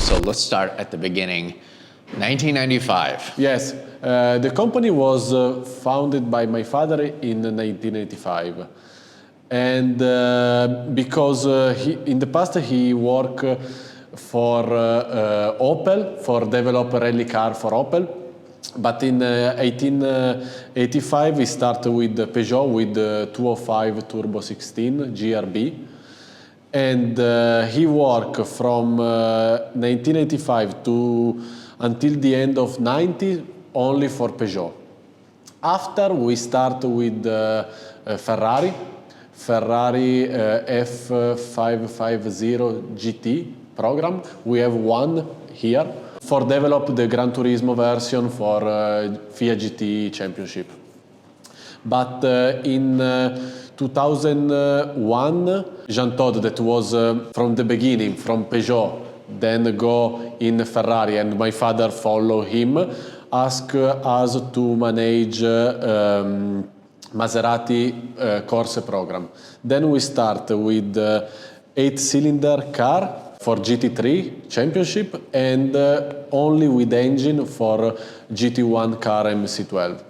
So let's start at the beginning. 1995. Yes, the company was founded by my father in 1985. And because in the past he worked for Opel, for develop a rally car for Opel. But in 1885 he started with Peugeot with 205 Turbo 16 GRB. And he worked from 1985 to until the end of 90 only for Peugeot. After we start with Ferrari F550 GT program. We have one here for develop the Gran Turismo version for FIA GT Championship. But in 2001, Jean Todt, that was from the beginning, from Peugeot, then go in Ferrari, and my father follow him, asked us to manage Maserati Corse program. Then we start with 8-cylinder car for GT3 championship and only with engine for GT1 car MC12.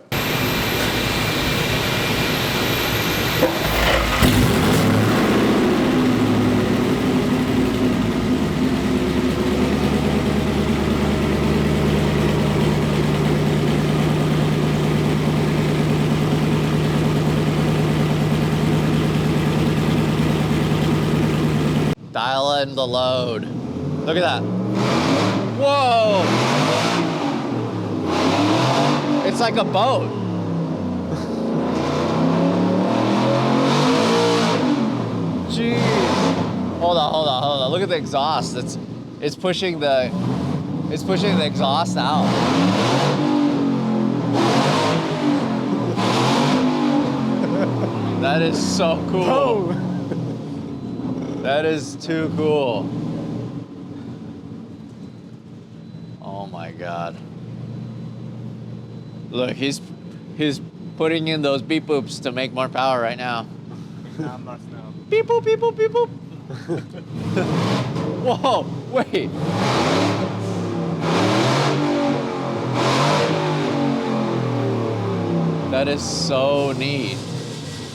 Dial in the load. Look at that. Whoa! It's like a boat. Jeez. Hold on. Look at the exhaust. It's pushing the exhaust out. That is so cool. Oh. That is too cool. Oh my God. Look, he's putting in those beep boops to make more power right now. Beep boop, beep boop, beep boop. Whoa, wait. That is so neat.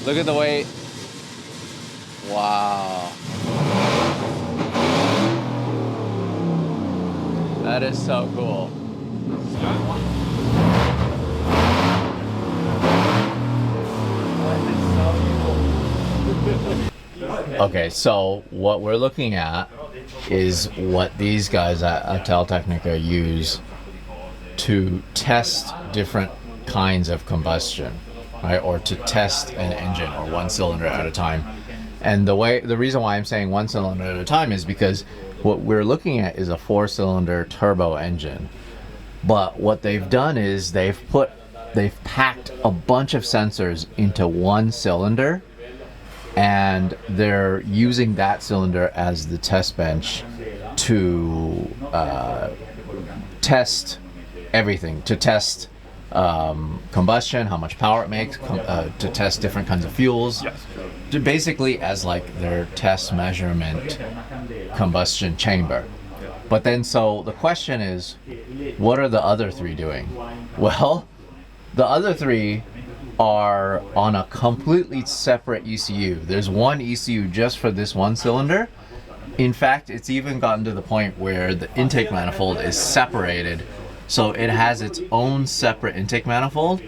Look at the way. Wow. That is so cool. Okay, so what we're looking at is what these guys at Italtecnica use to test different kinds of combustion, right? Or to test an engine or one cylinder at a time. And the reason why I'm saying one cylinder at a time is because what we're looking at is a 4-cylinder turbo engine. But what they've done is they've packed a bunch of sensors into one cylinder, and they're using that cylinder as the test bench to test everything, to test combustion, how much power it makes, to test different kinds of fuels. Yes. Basically as like their test measurement combustion chamber. But then so the question is, what are the other three doing? Well, the other three are on a completely separate ECU. There's one ECU just for this one cylinder. In fact, it's even gotten to the point where the intake manifold is separated, so it has its own separate intake manifold.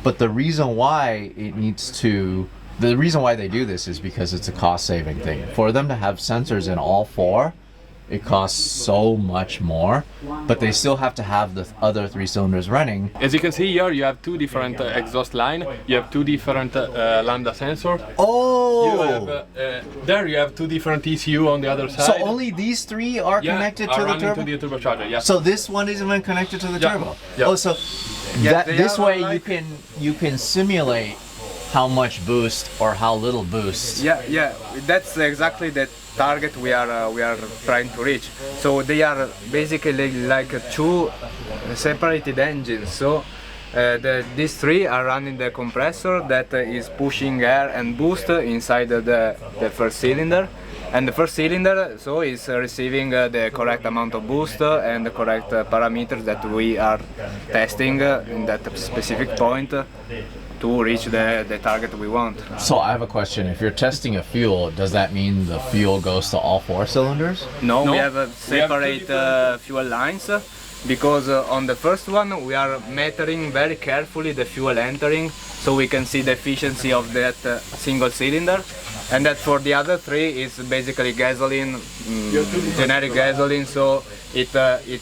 But the reason why the reason why they do this is because it's a cost-saving thing. For them to have sensors in all four, it costs so much more, but they still have to have the other 3 cylinders running. As you can see here, you have 2 different exhaust line. You have 2 different lambda sensor. Oh! You have, there you have 2 different ECU on the other side. So only these 3 are connected to the turbo? To the turbocharger, yeah. So this one isn't even connected to the turbo? Yeah. Oh, so this way you can simulate how much boost or how little boost. Yeah, that's exactly the target we are trying to reach. So they are basically like 2 separated engines. So these 3 are running the compressor that is pushing air and boost inside the first cylinder, And the first cylinder so is receiving the correct amount of boost and the correct parameters that we are testing in that specific point to reach the target we want. So I have a question. If you're testing a fuel, does that mean the fuel goes to all 4 cylinders? No, No, we have we have two separate fuel lines because on the first one we are measuring very carefully the fuel entering so we can see the efficiency of that single cylinder. And that for the other 3 is basically gasoline, generic gasoline, so it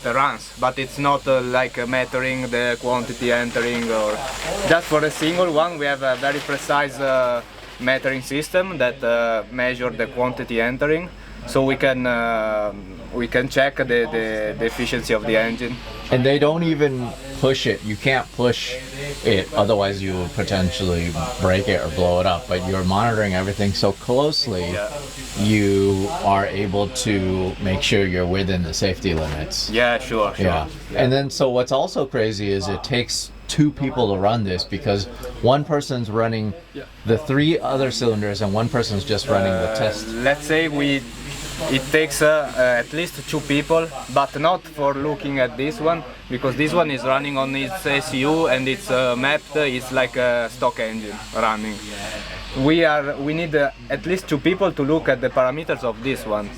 runs, but it's not like measuring the quantity entering or just for a single one. We have a very precise metering system that measure the quantity entering, so we can check the efficiency of the engine. And they don't even push it. You can't push it, otherwise you would potentially break it or blow it up. But you're monitoring everything so closely, you are able to make sure you're within the safety limits. Yeah, sure. Yeah. And then, so what's also crazy is it takes 2 people to run this because one person's running the 3 other cylinders and one person's just running the test. Let's say it takes at least 2 people, but not for looking at this one, because this one is running on its SU and it's mapped, it's like a stock engine running. We need at least 2 people to look at the parameters of this one,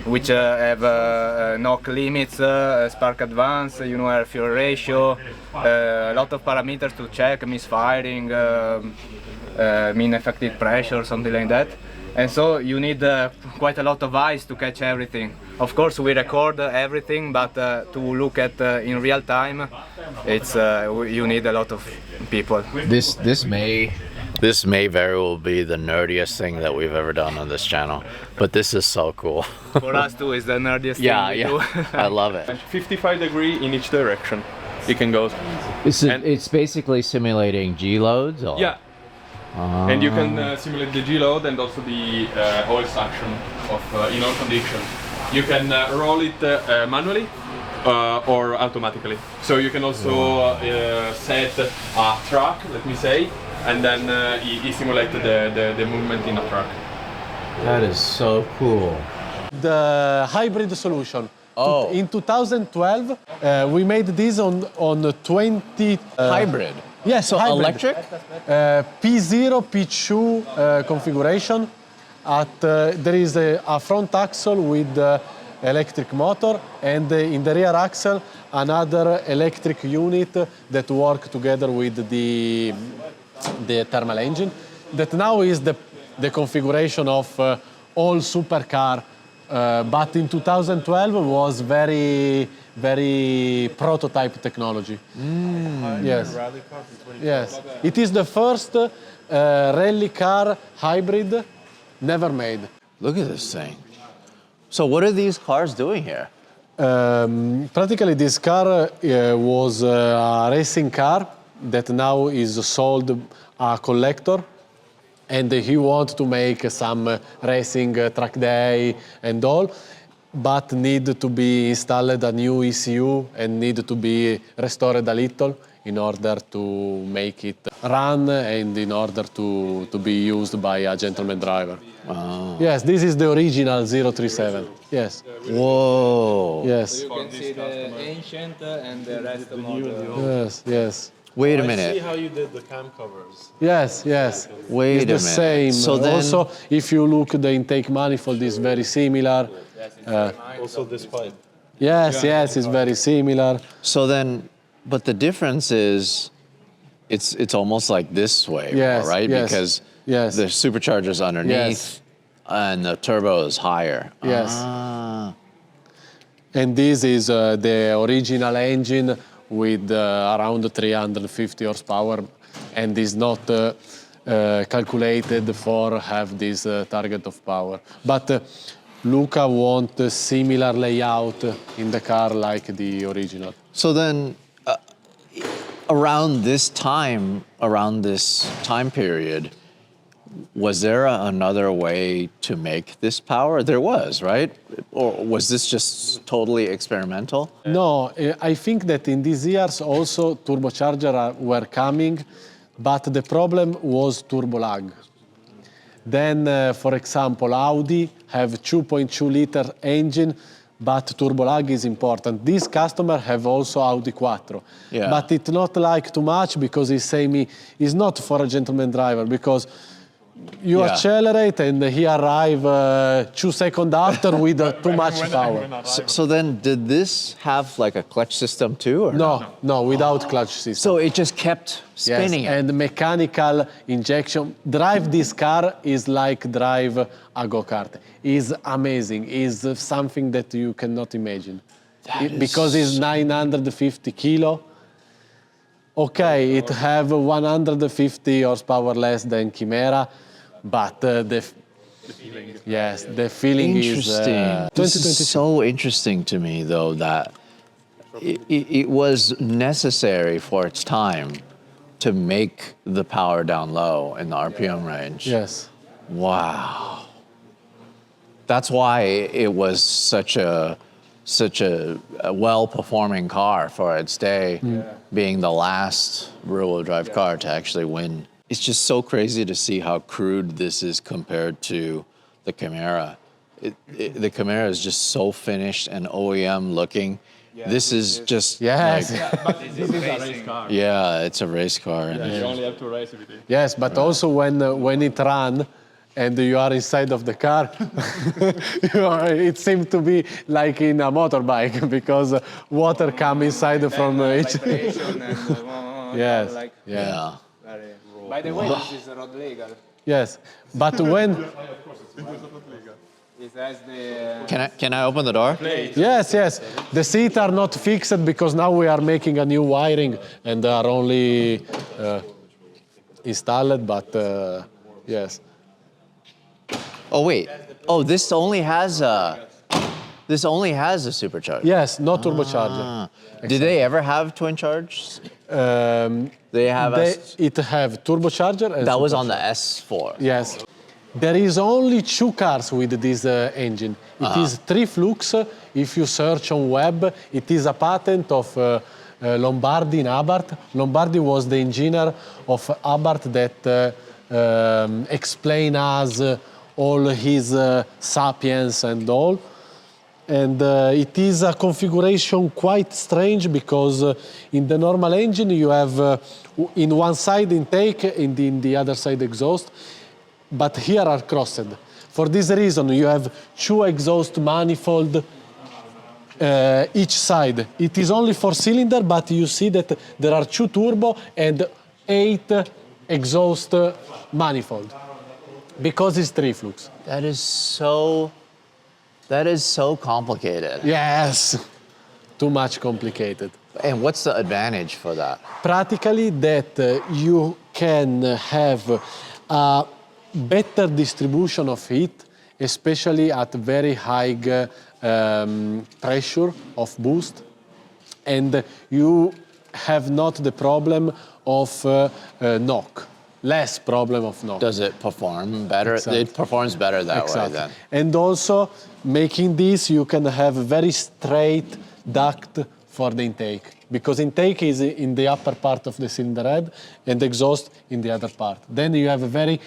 which have knock limits, spark advance, air fuel ratio, a lot of parameters to check, misfiring, mean effective pressure, something like that. And so you need quite a lot of eyes to catch everything. Of course, we record everything, but to look at in real time, it's you need a lot of people. This may very well be the nerdiest thing that we've ever done on this channel, but this is so cool. For us too, it's the nerdiest Yeah, thing we do. I love it. 55 degree in each direction. You can go. It's basically simulating G loads. Or? Yeah. And you can simulate the G load and also the oil suction of in all conditions. You can roll it manually or automatically. So you can also set a track, let me say, and then you simulate the movement in a track. That is so cool. The hybrid solution. Oh. In 2012, we made this on 20... Hybrid. Yes, So hybrid. electric? P0, P2 configuration. There is a front axle with electric motor, and in the rear axle another electric unit that work together with the thermal engine. That now is the configuration of all supercar, but in 2012 was very prototype technology. Yes. Yes. It is the first rally car hybrid never made. Look at this thing. So what are these cars doing here? Practically, this car was a racing car that now is sold a collector, and he wants to make some racing track day and all, but need to be installed a new ECU and need to be restored a little in order to make it run and in order to be used by a gentleman driver. Oh. Yes, this is the original 037. Yes. Whoa. Yes. You can see the ancient and the rest model. Yes. Yes. Wait a I see minute. how you did the cam covers. Yes. Yes. Wait It's a the minute. same. So then, Also, if you look, the intake manifold is very similar. Also this pipe. Yes. Yes. It's very similar. so then, but the difference is, it's almost like this way, Yes, right? yes, Because yes. the supercharger's underneath, Yes. and the turbo is higher. Yes. Ah. And this is the original engine with around 350 horsepower, and is not calculated for have this target of power. But Luca want a similar layout in the car like the original. So then, around this time period, was there another way to make this power? There was, right? Or was this just totally experimental? No, I think that in these years also turbochargers were coming, but the problem was turbo lag. Then, for example, Audi have 2.2 liter engine, but turbo lag is important. This customer have also Audi Quattro, Yeah. but it's not like too much because he say me it's not for a gentleman driver because you Yeah. accelerate and he arrive 2 seconds after with too much power. So then, did this have like a clutch system too, or No, without clutch system. So it just kept spinning Yes, it. and mechanical injection. Drive this car is like drive a go-kart. Is amazing. Is something that you cannot imagine. Because it's 950 kilo. Okay, it have 150 horsepower less than Chimera, but the feeling is Interesting. This is so interesting to me, though, that it was necessary for its time to make the power down low in the RPM range. Yes. Wow. That's why it was such a well-performing car for its day, being the last rear-wheel drive car to actually win. It's just so crazy to see how crude this is compared to the Chimera. The Chimera is just so finished and OEM looking. This is just Yes. But this is a race car. yeah, it's a race car. And You only have to race with it. Yes, but also when it run and you are inside of the car, it seems to be like in a motorbike because water come inside from each. Yes. yeah. By the way, this is road legal. Yes, but when It has the Can I open the door? yes, the seats are not fixed because now we are making a new wiring and they are only installed. But yes, Oh wait. Oh, this only has a supercharger. yes, no turbocharger. Did they ever have twin charge? They have It have turbocharger. And that was on the supercharger. S4. Yes. There is only 2 cars with this engine. It is 3 Flux. If you search on web, it is a patent of Lombardi in Abarth. Lombardi was the engineer of Abarth that explained us all his sapiens and all. And it is a configuration quite strange because in the normal engine you have in one side intake and in the other side exhaust, but here are crossed. For this reason you have 2 exhaust manifold each side. It is only 4-cylinder, but you see that there are 2 turbo and 8 exhaust manifold because it's 3 Flux. That is so complicated. Yes, too much complicated. And what's the advantage for that? Practically that you can have a better distribution of heat, especially at very high pressure of boost, and you have not the problem of knock. Less problem of knock. Does it perform better? Exactly. It performs better that way then. And also, making this, you can have a very straight duct for the intake. Because intake is in the upper part of the cylinder head and exhaust in the other part. Then you have a very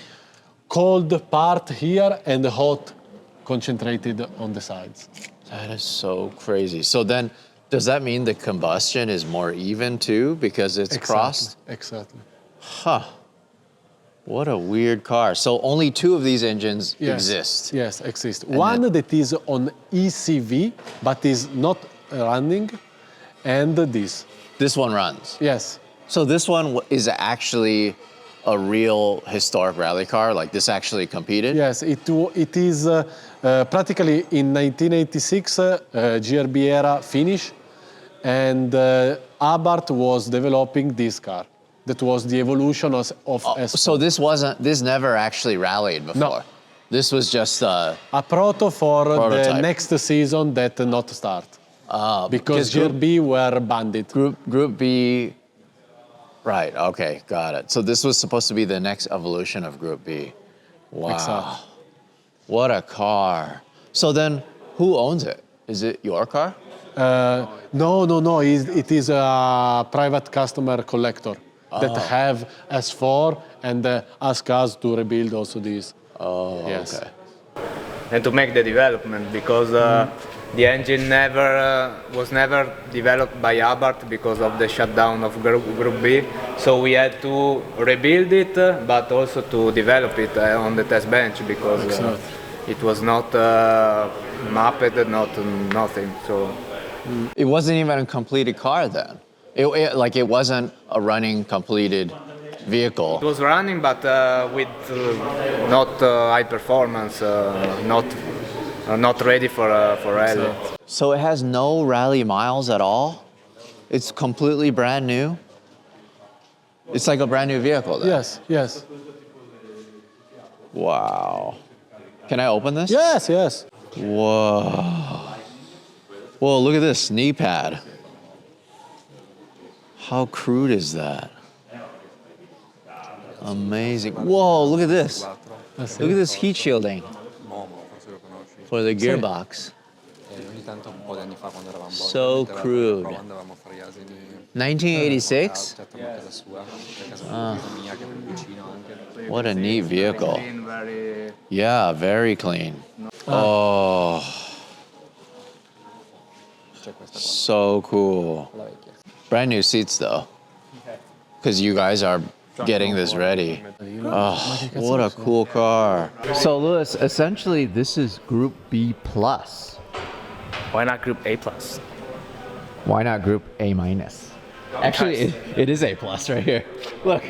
cold part here and hot concentrated on the sides. That is so crazy. So then, does that mean the combustion is more even too because it's crossed? Exactly. Huh. What a weird car. So only 2 of these engines exist. Yes, exist. One that is on ECV, but is not running, and this. This one runs. Yes. So this one is actually a real historic rally car? Like this actually competed? Yes, it is practically in 1986, GRB era finish, and Abarth was developing this car. That was the evolution of S4. So this never actually rallied before? No. This was just a proto for prototype. the next season that not start. Because GRB were banded. Group B, right, okay, got it. So this was supposed to be the next evolution of Group B. Wow. Exactly. What a car. So then, who owns it? Is it your car? No. It is a private customer collector that have S4 and ask us to rebuild also this. Oh, Yes. okay. and to make the development, because the engine was never developed by Abarth because of the shutdown of Group B. So we had to rebuild it, but also to develop it on the test bench because it was not mapped, nothing. So It wasn't even a completed car then. It wasn't a running completed vehicle. it was running, but with not high performance, not ready for rally. So it has no rally miles at all? It's completely brand new? It's like a brand new vehicle then? Yes, yes. Wow. Can I open this? Yes, yes. Whoa. Whoa, look at this knee pad. How crude is that? Amazing. Whoa, look at this. Look at this heat shielding for the gearbox. So crude. 1986? What a neat vehicle. Yeah, very clean. Oh. So cool. Brand new seats though. Because you guys are getting this ready. Oh, what a cool car. So Lewis, essentially this is Group B+. Why not Group A plus? Why not Group A-? Actually, it is A+ right here. Look.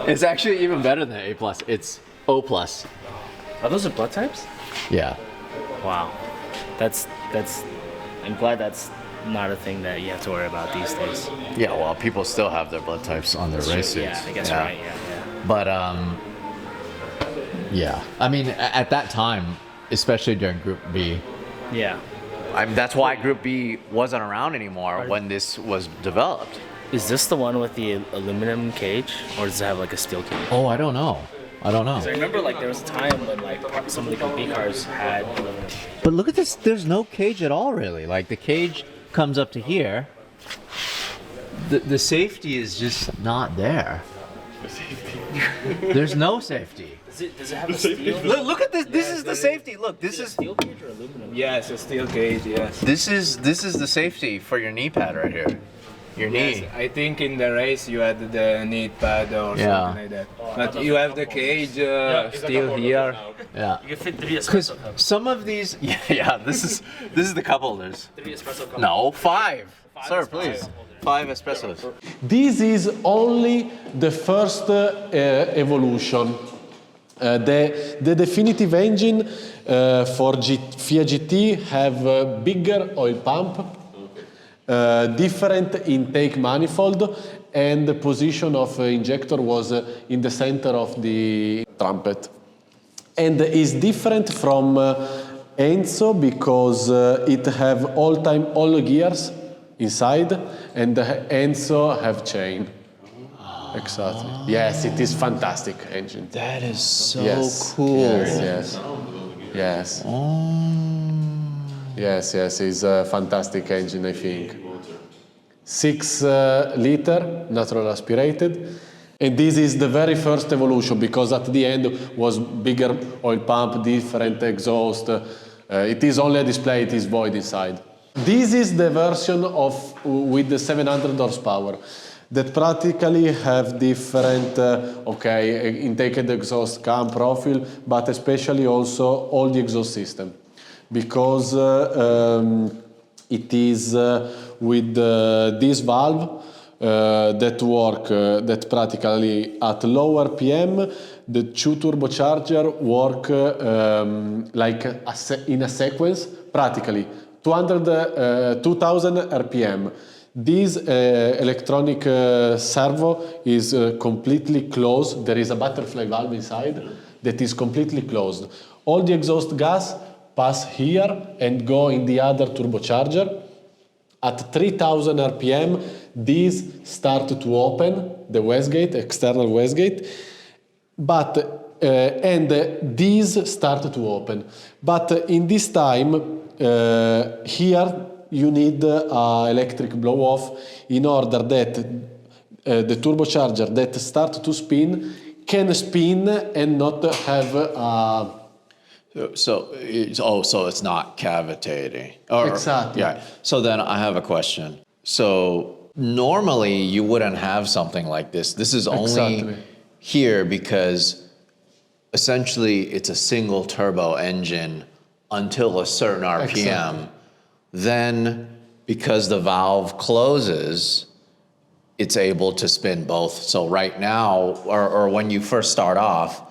It's actually even better than A+. It's O+. Are those the blood types? Yeah. Wow, that's. I'm glad that's not a thing that you have to worry about these days. Yeah, well, people still have their blood types on their race suits. Yeah, I guess right. Yeah. But yeah. I mean, at that time, especially during Group B, Yeah. that's why Group B wasn't around anymore when this was developed. Is this the one with the aluminum cage, or does it have like a steel cage? Oh, I don't know. I remember like there was a time when like some of the Group B cars had aluminum. But look at this. There's no cage at all, really. Like the cage comes up to here. The safety is just not there. There's no safety. Does it have a steel? Look at this. This is the safety. Look, this is Steel cage or aluminum? Yes, a steel cage. Yes. this is the safety for your knee pad right here. Your knee. Yes, I think in the race you had the knee pad or Yeah. something like that. But you have the cage still here. Yeah. You can fit 3 Because espresso cups. some of these, yeah, this is the cup holders. 3 espresso cups. No, 5. Sir, espresso please. holders. 5 espressos. This is only the first evolution. The definitive engine for Fiat GT have a bigger oil pump, different intake manifold, and the position of injector was in the center of the trumpet. And is different from Enzo because it have all gears inside, and the Enzo have chain. Exactly. Yes, it is fantastic engine. That is so Yes. cool. Yes. Yes. Yes, it's a fantastic engine, I think. 6 liter, natural aspirated. And this is the very first evolution because at the end was bigger oil pump, different exhaust. It is only a display, it is void inside. This is the version with the 700 horsepower that practically have different, intake and exhaust cam profile, but especially also all the exhaust system. Because it is with this valve that work, that practically at low RPM, the 2 turbocharger work like in a sequence, practically 2000 RPM. This electronic servo is completely closed. There is a butterfly valve inside that is completely closed. All the exhaust gas pass here and go in the other turbocharger. At 3000 RPM, these start to open the wastegate, external wastegate, and these start to open. But in this time, here you need electric blow-off in order that the turbocharger that start to spin can spin and not have So it's not cavitating. Exactly. Yeah. So then I have a question. So normally you wouldn't have something like this. This is only Exactly. here because essentially it's a single turbo engine until a certain RPM. Exactly. Then because the valve closes, it's able to spin both. So right now, or when you first start off,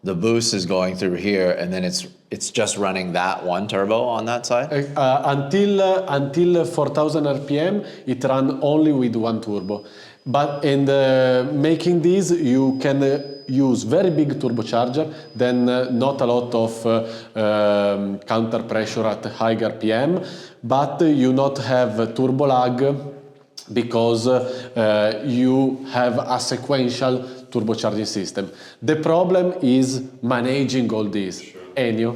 the boost is going through here, and then it's just running that one turbo on that side? until 4000 RPM, it ran only with one turbo. But making this, you can use very big turbocharger, then not a lot of counter pressure at high RPM, but you not have turbo lag because you have a sequential turbocharging system. The problem is managing all this. Ennio?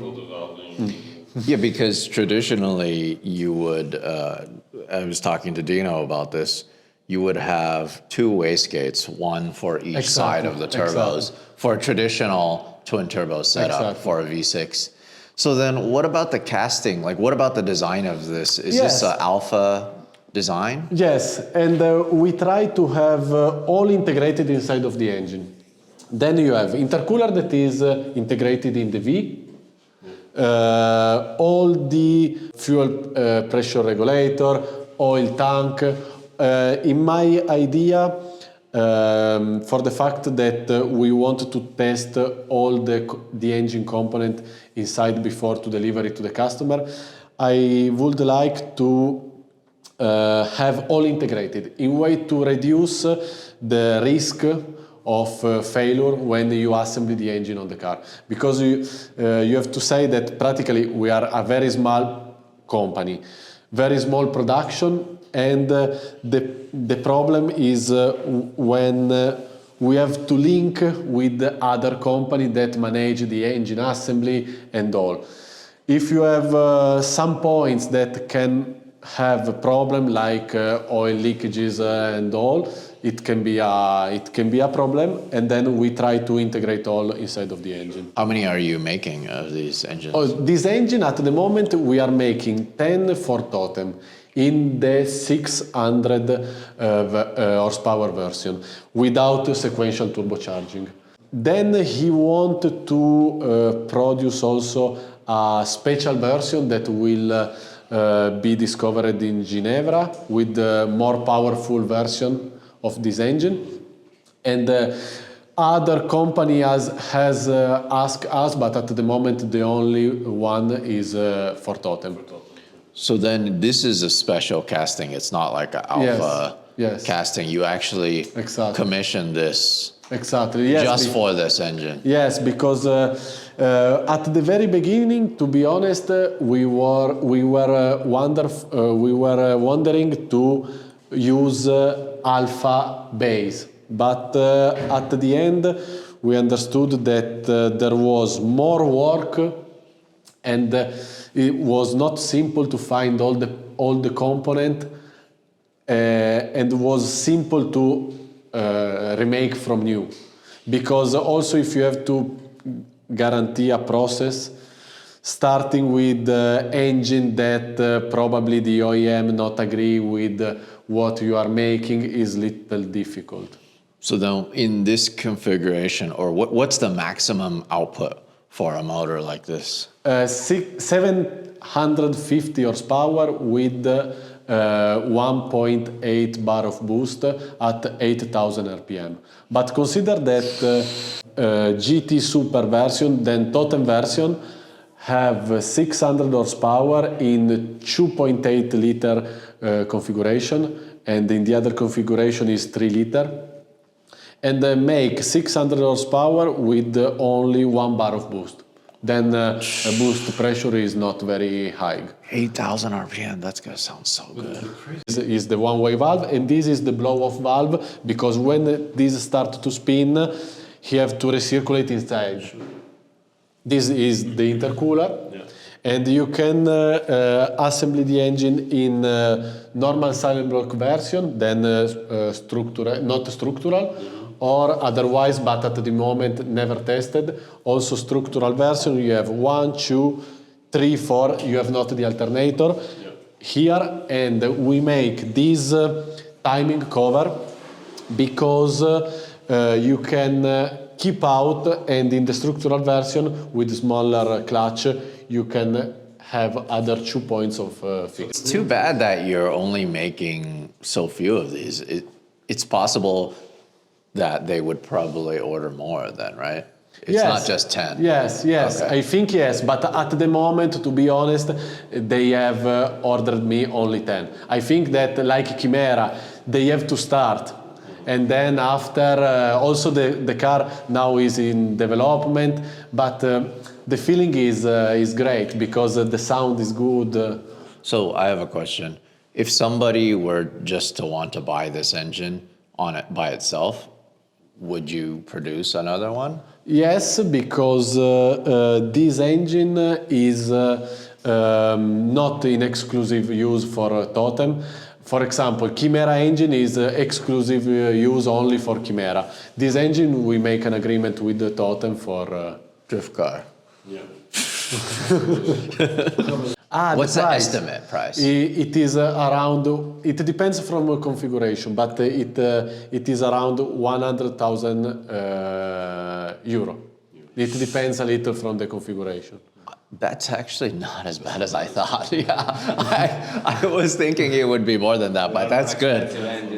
Yeah, because traditionally you would, I was talking to Dino about this, you would have two wastegates, one for each side of the turbos, for a traditional twin turbo setup for a V6. So then what about the casting? Like what about the design of this? Is this an alpha design? Yes, and we try to have all integrated inside of the engine. Then you have intercooler that is integrated in the V, all the fuel pressure regulator, oil tank. In my idea, for the fact that we want to test all the engine component inside before to deliver it to the customer, I would like to have all integrated in way to reduce the risk of failure when you assemble the engine on the car, because you have to say that practically we are a very small company, very small production, and the problem is when we have to link with the other company that manage the engine assembly and all. If you have some points that can have a problem like oil leakages and all, it can be a problem, and then we try to integrate all inside of the engine. How many are you making of these engines? This engine at the moment we are making 10 for Totem in the 600 horsepower version without sequential turbocharging. Then he wanted to produce also a special version that will be discovered in Ginevra with a more powerful version of this engine. And other company has asked us, but at the moment the only one is for Totem. So then this is a special casting. It's not like an alpha casting. You actually commissioned this just for this engine. Yes, because at the very beginning, to be honest, we were wondering to use alpha base, but at the end we understood that there was more work, and it was not simple to find all the component, and was simple to remake from new, because also if you have to guarantee a process starting with the engine that probably the OEM not agree with what you are making is little difficult. So then in this configuration, or what's the maximum output for a motor like this? 750 horsepower with 1.8 bar of boost at 8000 RPM. But consider that GT Super version, then Totem version, have 600 horsepower in 2.8 liter configuration, and in the other configuration is 3 liter. And make 600 horsepower with only 1 bar of boost. Then boost pressure is not very high. 8,000 RPM, that's gonna sound so good. This is the one-way valve, and this is the blow-off valve, because when this starts to spin, you have to recirculate inside. This is the intercooler, and you can assemble the engine in normal silent block version, then not structural, or otherwise, but at the moment never tested. Also structural version, you have 1, 2, 3, 4, you have not the alternator here, and we make this timing cover because you can keep out, and in the structural version with smaller clutch you can have other 2 points of fix. It's too bad that you're only making so few of these. It's possible that they would probably order more then, right? It's not just 10. Yes, yes, Okay. I think yes, but at the moment, to be honest, they have ordered me only 10. I think that like Chimera, they have to start. And then after, also the car now is in development, but the feeling is great because the sound is good. So I have a question. If somebody were just to want to buy this engine on it by itself, would you produce another one? Yes, because this engine is not in exclusive use for Totem. For example, Chimera engine is exclusive use only for Chimera. This engine, we make an agreement with the Totem for... Drift car. Yeah. What's the price. estimate price? It is around, it depends from configuration, but it is around 100,000 euro. It depends a little from the configuration. That's actually not as bad as I thought. Yeah, I was thinking it would be more than that, but that's good.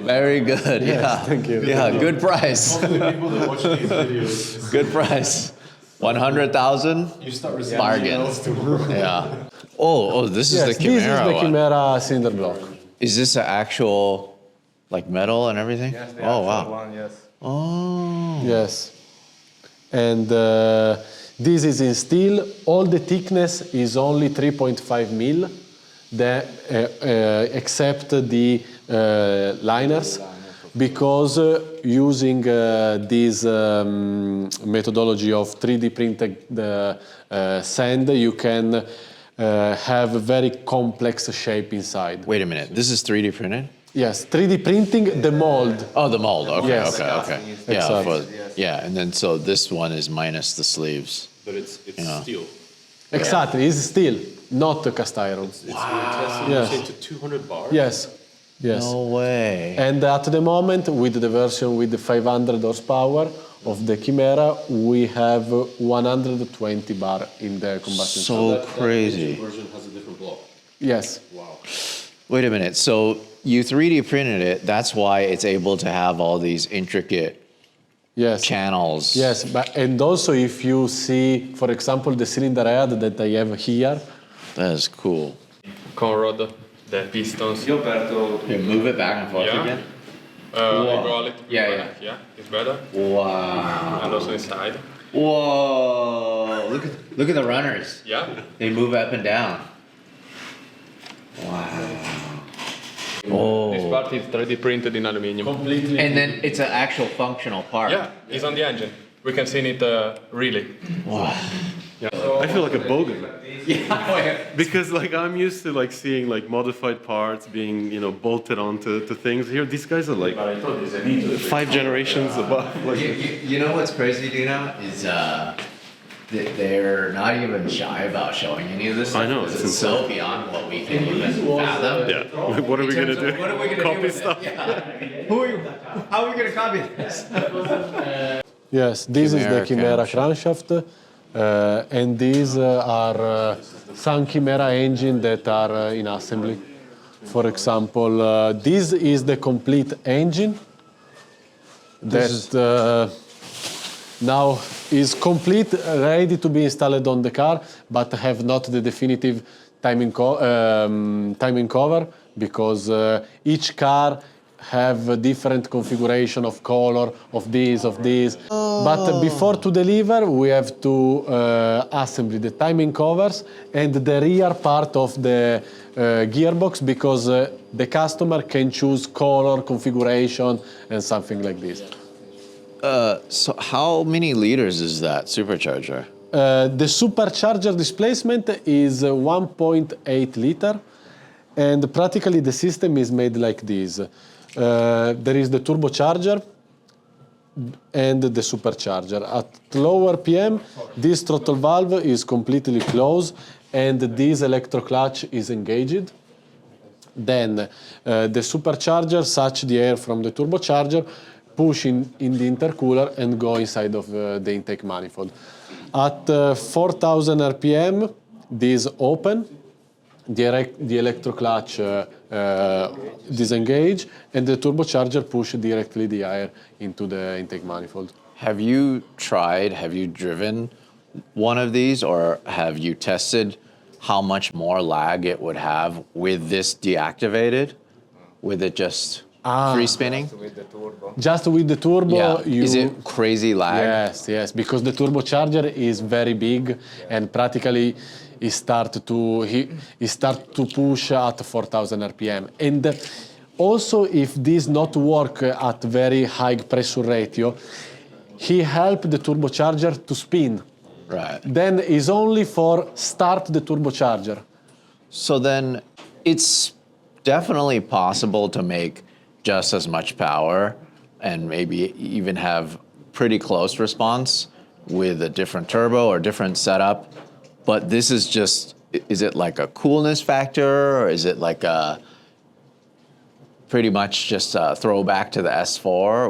Very good. Yeah, thank you. Yeah, good price. All the people that watch these videos. Good price. 100,000. You start receiving Bargain. emails tomorrow. Yeah. Oh, this is Yes, the Chimera this is the one. Chimera cylinder block. Is this an actual, like metal and everything? Yes, the Oh actual wow. one, yes. Oh. Yes. And this is in steel. All the thickness is only 3.5 mil, except the liners, because using this methodology of 3D printed sand, you can have a very complex shape inside. Wait a minute. This is 3D printed? Yes, 3D printing the mold. Oh, the mold. Okay, Yes. okay. Yeah, Exactly. yeah, and then so this one is minus the sleeves. But it's Yeah. steel. Exactly, it's steel, not cast iron. It's been tested Yes. to 200 bars. Yes, yes. No way. And at the moment, with the version with the 500 horsepower of the Chimera, we have 120 bar in the combustion chamber. So crazy. That version has a different block. Yes, Wow. Wait a minute. So you 3D printed it. That's why it's able to have all these intricate yes. channels. Yes, but and also if you see, for example, the cylinder head that I have here, That is cool. Conrod, the pistons. You move it back and forth Yeah. again? Roll it. Yeah, back. Yeah, it's better. Wow. And also inside. Whoa. Look at the runners. Yeah. They move up and down. Wow. Oh. This part is 3D printed in aluminium. Completely. And then it's an actual functional part. Yeah, it's on the engine. We can see it really. Wow. I feel like a bogan. Because like I'm used to like seeing like modified parts being, you know, bolted onto things. Here these guys are like 5 generations above. Like, You know what's crazy, Dino? Is they're not even shy about showing any of this stuff. I know, 'Cause it's it's so beyond what we can even fathom. yeah. What are we gonna do? What are we gonna Copy do with stuff? It? Yeah. How are we gonna copy this? yes, this is the Chimera Chimera crankshaft, and these are some Chimera engine that are in assembly. For example, this is the complete engine that now is complete, ready to be installed on the car, but have not the definitive timing cover because each car have a different configuration of color, of this. But before to deliver, we have to assemble the timing covers and the rear part of the gearbox because the customer can choose color, configuration, and something like this. So how many liters is that supercharger? The supercharger displacement is 1.8 liter, and practically the system is made like this. There is the turbocharger, and the supercharger. At low RPM, this throttle valve is completely closed and this electroclutch is engaged. Then the supercharger sucks the air from the turbocharger, push in the intercooler and go inside of the intake manifold. At 4000 RPM, this open, the electroclutch disengage, and the turbocharger push directly the air into the intake manifold. Have you driven one of these, or have you tested how much more lag it would have with this deactivated, with it just free spinning? With the turbo. Just with the turbo, Yeah. Is it crazy lag? Yes, because the turbocharger is very big and practically he start to push at 4000 RPM. And also, if this not work at very high pressure ratio, he help the turbocharger to spin. Right. Then is only for start the turbocharger. So then it's definitely possible to make just as much power and maybe even have pretty close response with a different turbo or different setup. But this is just, is it like a coolness factor, or is it like a pretty much just a throwback to the S4?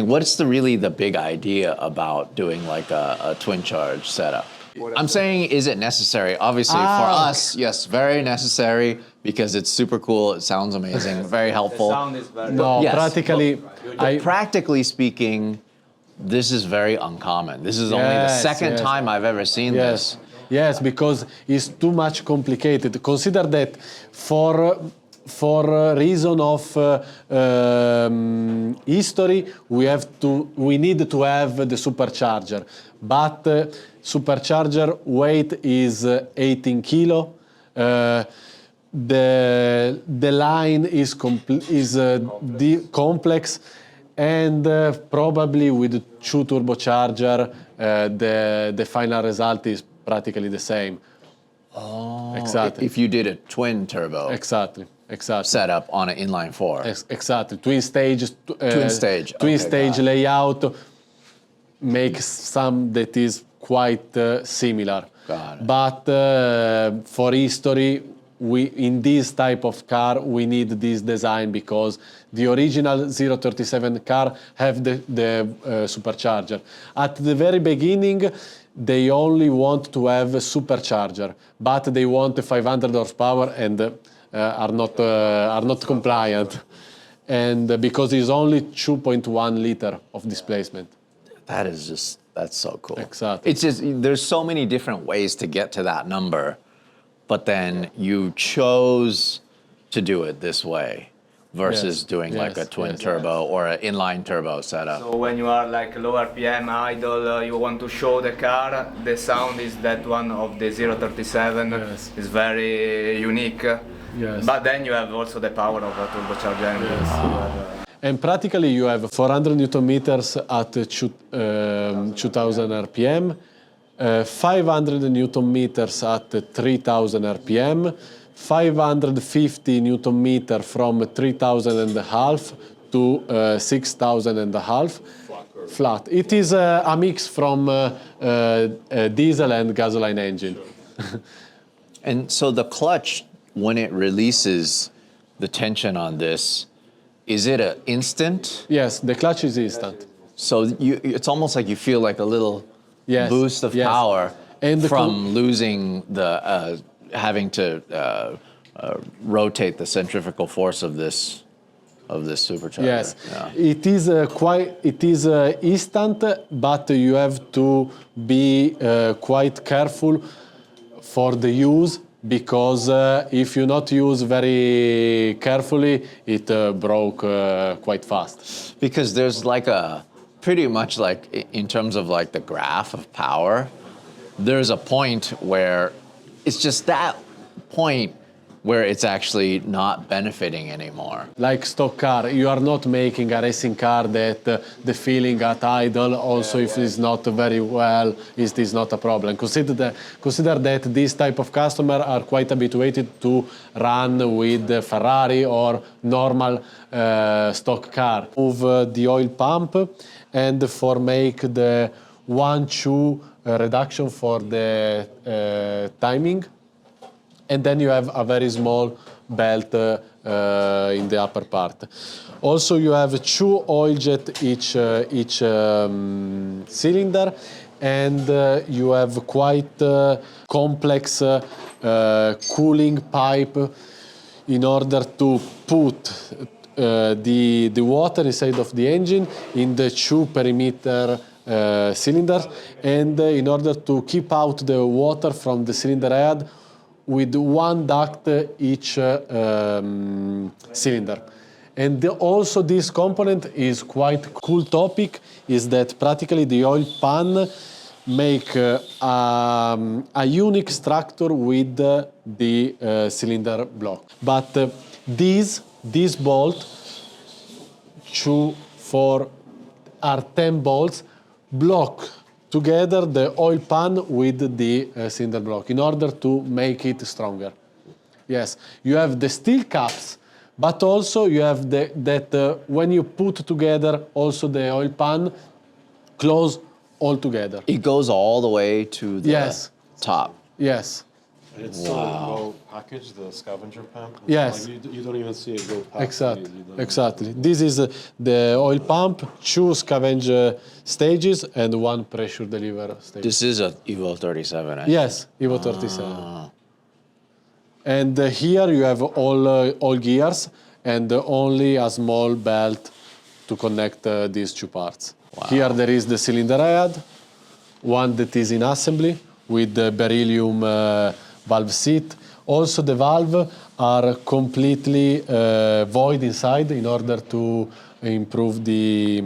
What's really the big idea about doing like a twin charge setup? I'm saying, is it necessary? Obviously, for us, yes, very necessary because it's super cool. It sounds amazing, very helpful. The sound is very No, Yes, practically, practically speaking, this is very uncommon. This is only the second time I've ever seen this. Yes, because it's too much complicated. Consider that for reason of history, we need to have the supercharger, but supercharger weight is 18 kilo. The line is complex, and probably with two turbocharger, the final result is practically the same. Oh, Exactly. If you did a twin turbo Exactly. setup on an inline four. Exactly. Twin stage. Twin stage. Twin Okay, stage got it. layout makes some that is quite similar. Got it. But for history, in this type of car, we need this design because the original 037 car have the supercharger. At the very beginning, they only want to have a supercharger, but they want 500 horsepower and are not compliant. And because it's only 2.1 liter of displacement. That's so cool. Exactly. It's just, there's so many different ways to get to that number, but then you chose to do it this way versus doing like a twin turbo or an inline turbo setup. So when you are like low RPM idle, you want to show the car, the sound is that one of the 037. Yes. Is very unique. Yes. But then you have also the power of a turbocharger engine. And practically you have 400 Newton meters at 2000 RPM, 500 Newton meters at 3000 RPM, 550 Newton meter from 3000 and a half to 6000 and a half flat. It is a mix from a diesel and gasoline engine. And so the clutch, when it releases the tension on this, is it an instant? Yes, the clutch is instant. So it's almost like you feel like a little Yes, boost of yes. power And the from losing the having to rotate the centrifugal force of this supercharger. Yes, Yeah. it is instant, but you have to be quite careful for the use because if you not use very carefully, it broke quite fast. Because there's like a pretty much like in terms of like the graph of power, there's a point where it's just that point where it's actually not benefiting anymore. Like stock car, you are not making a racing car that the feeling at idle, also if it's not very well, it is not a problem. Consider that this type of customer are quite habituated to run with Ferrari or normal stock car. Move the oil pump and for make the 1-2 reduction for the timing. And then you have a very small belt in the upper part. Also, you have 2 oil jet each cylinder, and you have quite complex cooling pipe in order to put the water inside of the engine in the 2 perimeter cylinders, and in order to keep out the water from the cylinder head with 1 duct each cylinder. And also this component is quite cool topic, is that practically the oil pan make a unique structure with the cylinder block. But this bolt, 2, 4, are 10 bolts, block together the oil pan with the cylinder block in order to make it stronger. Yes, you have the steel caps, but also you have that when you put together also the oil pan close all together. It goes all the way to the top. Yes. And it's so well packaged, the scavenger pump. Yes. Like you don't even see it go past. Exactly. This is the oil pump, 2 scavenger stages, and 1 pressure deliver stage. This is a Evo 37, eh? Yes, Evo 37. And here you have all gears and only a small belt to connect these 2 parts. Wow. Here there is the cylinder head, one that is in assembly with the beryllium valve seat. Also the valve are completely void inside in order to improve the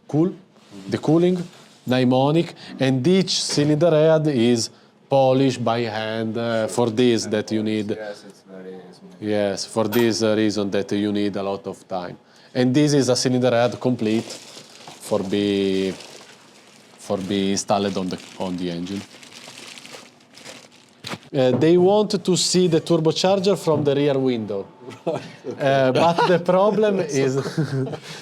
cooling, pneumonic, and each cylinder head is polished by hand for this that you need. Yes, it's very small. Yes, for this reason that you need a lot of time. And this is a cylinder head complete for be installed on the engine. They want to see the turbocharger from the rear window. But the problem is...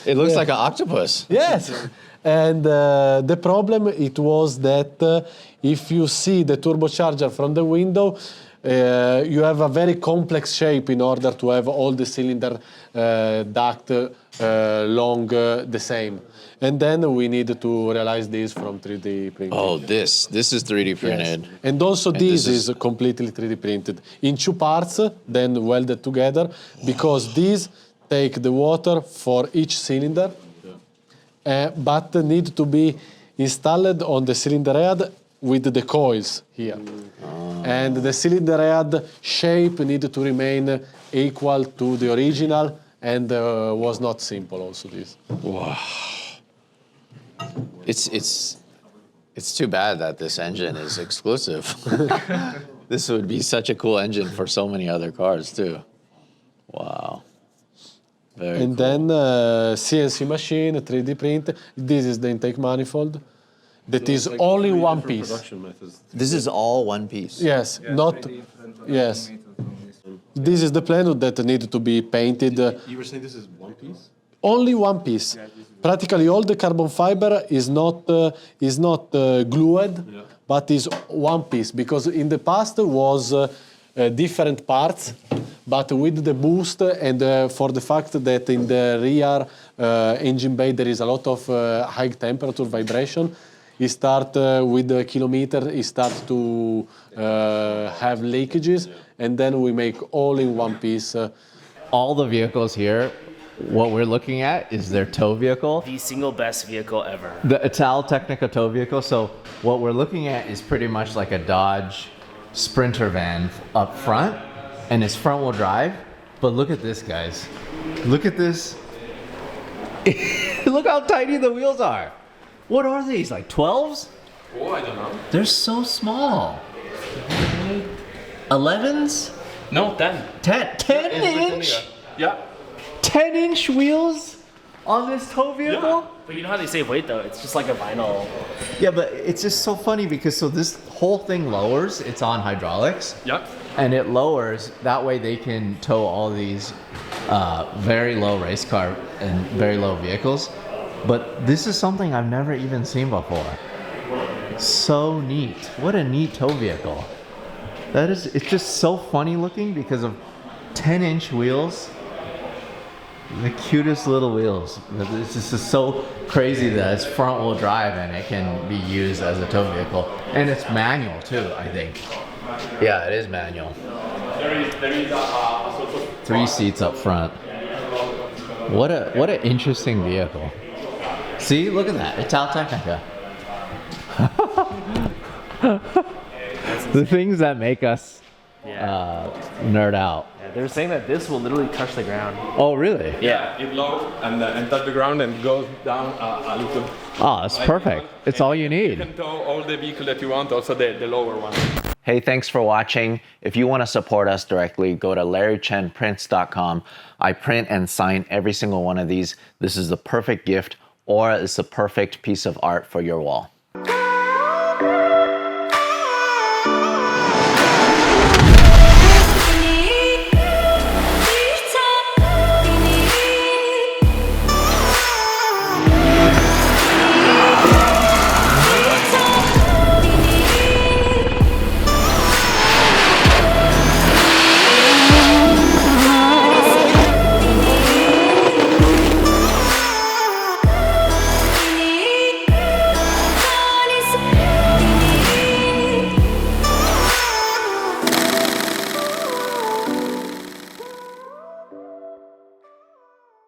It looks like an octopus. Yes. And the problem it was that if you see the turbocharger from the window, you have a very complex shape in order to have all the cylinder duct long the same. And then we need to realize this from 3D printing. Oh, this is 3D printed. Yes. And also this is completely 3D printed in 2 parts, then welded together, because these take the water for each cylinder, but need to be installed on the cylinder head with the coils here. And the cylinder head shape needed to remain equal to the original, and was not simple also this. Wow. It's too bad that this engine is exclusive. This would be such a cool engine for so many other cars too. Wow. Very And cool. then CNC machine, 3D print. This is the intake manifold. That is Like only 3 one different piece. production methods. This is all one piece. Yes, not. Yes. This is the plywood that need to be painted. You were saying this is one piece? Only one piece. Practically all the carbon fiber is not glued, but is one piece, because in the past was different parts, but with the boost and for the fact that in the rear engine bay there is a lot of high temperature vibration. It start with the kilometer, it start to have leakages, and then we make all in one piece. All the vehicles here, what we're looking at is their tow vehicle. The single best vehicle ever. The Italtecnica tow vehicle. So what we're looking at is pretty much like a Dodge Sprinter van up front, and it's front wheel drive. But look at this, guys. Look at this. Look how tiny the wheels are. What are these, like 12s? Oh, I don't know. They're so small. 11s? No, 10. 10 inch? Yeah. 10-inch wheels on this tow vehicle? But you know how they save weight though? It's just like a vinyl. Yeah, but it's just so funny because so this whole thing lowers, it's on hydraulics. Yeah. And it lowers, that way they can tow all these very low race car and very low vehicles. But this is something I've never even seen before. So neat. What a neat tow vehicle. It's just so funny looking because of 10-inch wheels. The cutest little wheels. It's just so crazy that it's front wheel drive and it can be used as a tow vehicle. And it's manual too, I think. Yeah, it is manual. There is 3 seats up front. What an interesting vehicle. See, look at that. Italtecnica. The things that make us nerd out. Yeah, they're saying that this will literally touch the ground. Oh, really? Yeah, it lows and touch the ground and goes down a little. Oh, it's perfect. It's all you You need. can tow all the vehicle that you want, also the lower one. Hey, thanks for watching. If you want to support us directly, go to LarryChenPrints.com. I print and sign every single one of these. This is the perfect gift, or it's the perfect piece of art for your wall.